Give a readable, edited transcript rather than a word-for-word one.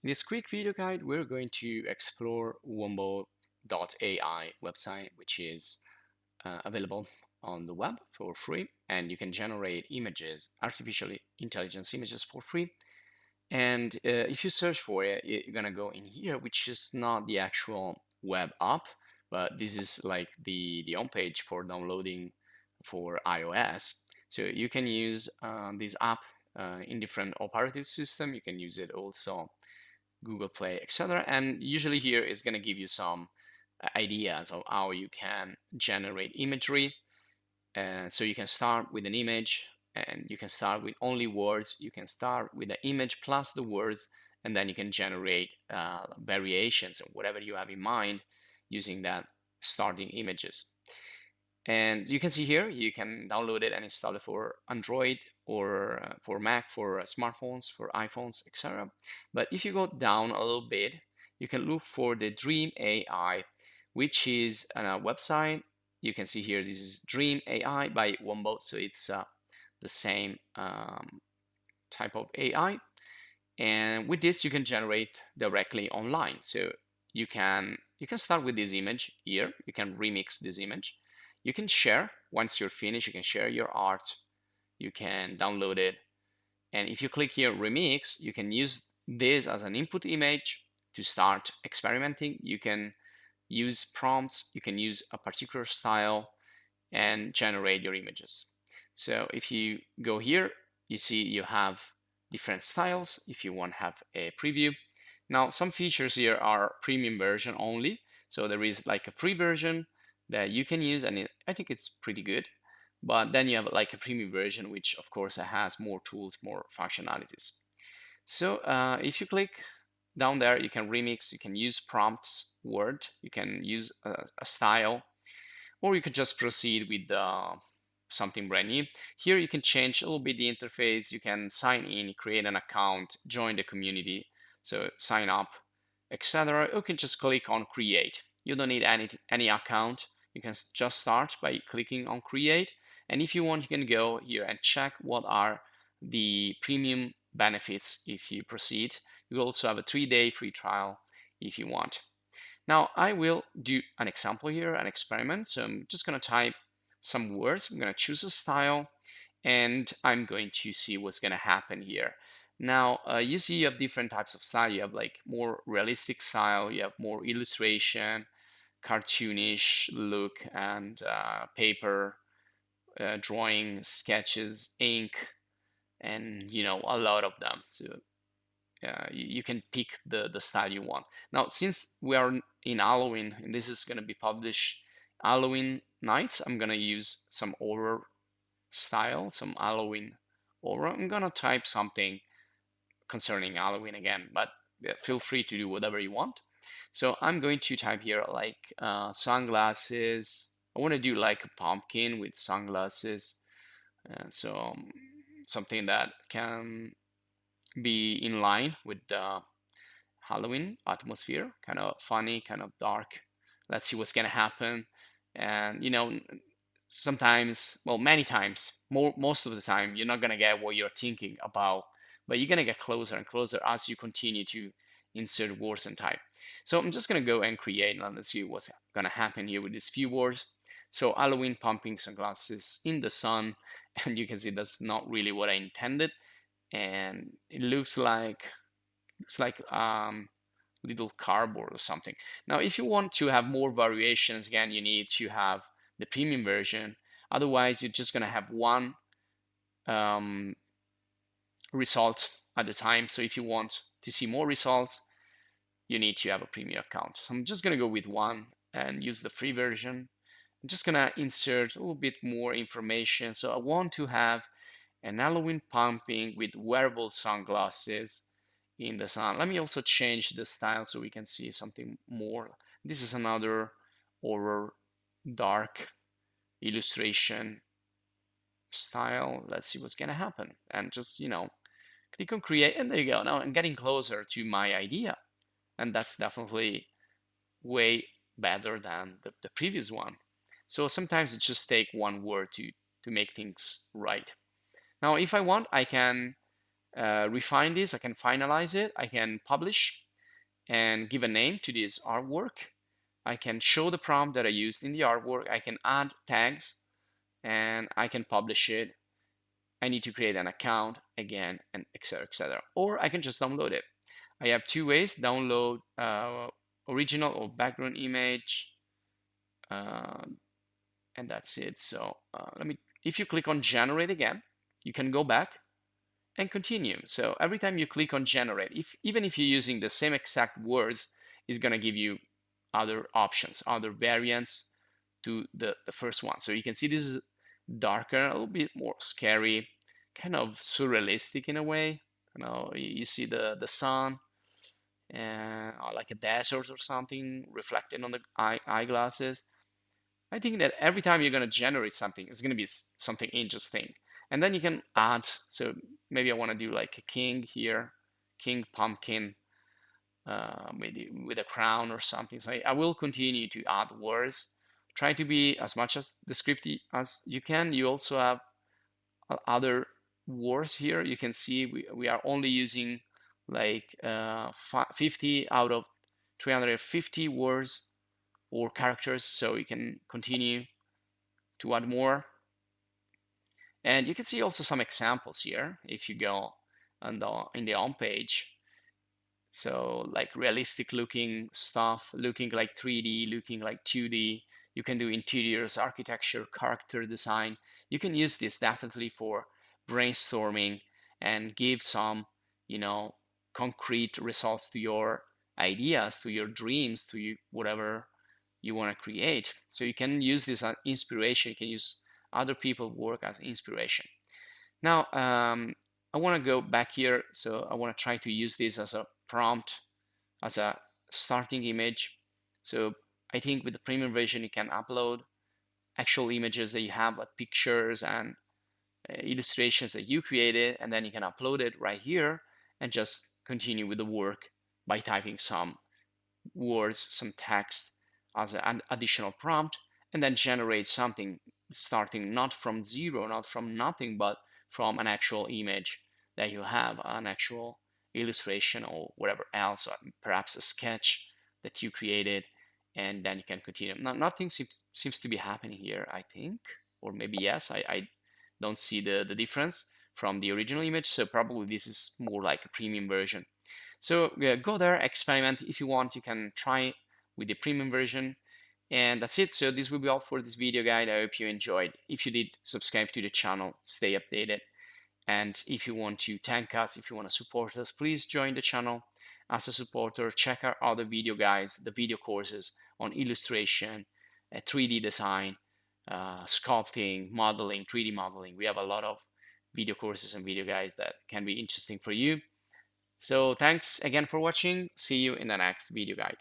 In this quick video guide, we're going to explore Wombo.ai website, which is available on the web for free, and you can generate images, artificial intelligence images for free. And if you search for it, you're gonna go in here, which is not the actual web app, but this is like the home page for downloading for iOS. So you can use this app in different operating system. You can use it also Google Play, etc. And usually here is going to give you some ideas of how you can generate imagery. So you can start with an image, and you can start with only words. You can start with the image plus the words, and then you can generate variations and whatever you have in mind using that starting images. And you can see here, you can download it and install it for Android or for Mac, for smartphones, for iPhones, etc. But if you go down a little bit, you can look for the Dream AI, which is a website. You can see here, this is Dream AI by Wombo. So it's the same type of AI. And with this, you can generate directly online. So you can start with this image here. You can remix this image. You can share. Once you're finished, you can share your art. You can download it. And if you click here, remix, you can use this as an input image to start experimenting. You can use prompts. You can use a particular style and generate your images. So if you go here, you see you have different styles if you want to have a preview. Now, some features here are premium version only. So there is like a free version that you can use, and I think it's pretty good. But then you have like a premium version, which of course has more tools, more functionalities. So if you click down there, you can remix, you can use prompts, word, you can use a style, or you could just proceed with something brand new. Here you can change a little bit the interface. You can sign in, create an account, join the community, so sign up, etc. You can just click on create. You don't need any account. You can just start by clicking on create. And if you want, you can go here and check what are the premium benefits if you proceed. You also have a 3-day free trial if you want. Now I will do an example here, an experiment. So I'm just going to type some words. I'm going to choose a style, and I'm going to see what's going to happen here. Now you see you have different types of style. You have like more realistic style. You have more illustration, cartoonish look, and paper, drawing, sketches, ink, and a lot of them. So you can pick the style you want. Now, since we are in Halloween, and this is going to be published Halloween nights, I'm going to use some horror style, some Halloween horror. I'm going to type something concerning Halloween again, but feel free to do whatever you want. So I'm going to type here like sunglasses. I want to do like a pumpkin with sunglasses. So something that can be in line with the Halloween atmosphere, kind of funny, kind of dark. Let's see what's gonna happen. And sometimes, well, many times, most of the time, you're not gonna get what you're thinking about, but you're gonna get closer and closer as you continue to insert words and type. So I'm just gonna go and create, and let's see what's gonna happen here with these few words. So Halloween pumping sunglasses in the sun, and you can see that's not really what I intended, and it looks like little cardboard or something. Now, if you want to have more variations, again, you need to have the premium version. Otherwise, you're just going to have one um, result at a time. So if you want to see more results, you need to have a premium account. So I'm just going to go with one and use the free version. I'm just going to insert a little bit more information. So I want to have an Halloween pumping with wearable sunglasses in the sun. Let me also change the style so we can see something more. This is another horror dark illustration style. Let's see what's gonna happen. And just, click on create, and there you go. Now I'm getting closer to my idea. And that's definitely way better than the previous one. So sometimes it just takes one word to make things right. Now, if I want, I can refine this, I can finalize it, I can publish and give a name to this artwork. I can show the prompt that I used in the artwork. I can add tags and I can publish it. I need to create an account again, and etc. etc. Or I can just download it. I have two ways: download original or background image, uh, and that's it. So if you click on generate again, you can go back and continue. So every time you click on generate, even if you're using the same exact words, it's going to give you other options, other variants to the first one. So you can see this is darker, a little bit more scary, kind of surrealistic in a way. You see the sun and like a desert or something reflected on the eyeglasses. I think that every time you're going to generate something, it's going to be something interesting. And then you can add, so maybe I want to do like a king here, king pumpkin, with a crown or something. So I will continue to add words. Try to be as much as descriptive as you can. You also have other words here. You can see we are only using like 50 out of 350 words or characters. So you can continue to add more. And you can see also some examples here if you go on in the home page. So like realistic looking stuff, looking like 3D, looking like 2D. You can do interiors, architecture, character design. You can use this definitely for brainstorming and give some, concrete results to your ideas, to your dreams, to whatever you want to create. So you can use this as inspiration. You can use other people's work as inspiration. Now, I want to go back here. So I want to try to use this as a prompt, as a starting image. So I think with the premium version, you can upload actual images that you have, like pictures and illustrations that you created, and then you can upload it right here and just continue with the work by typing some words, some text as an additional prompt, and then generate something starting not from zero, not from nothing, but from an actual image that you have, an actual illustration or whatever else, or perhaps a sketch that you created, and then you can continue. Now, nothing seems to be happening here, I think, or maybe yes, I don't see the difference from the original image, so probably this is more like a premium version. So go there, experiment. If you want, you can try with the premium version. And that's it. So this will be all for this video guide. I hope you enjoyed. If you did, subscribe to the channel, stay updated. And if you want to thank us, if you want to support us, please join the channel as a supporter. Check out other video guides, the video courses on illustration, 3D design, sculpting, modeling, 3D modeling. We have a lot of video courses and video guides that can be interesting for you. So thanks again for watching. See you in the next video guide.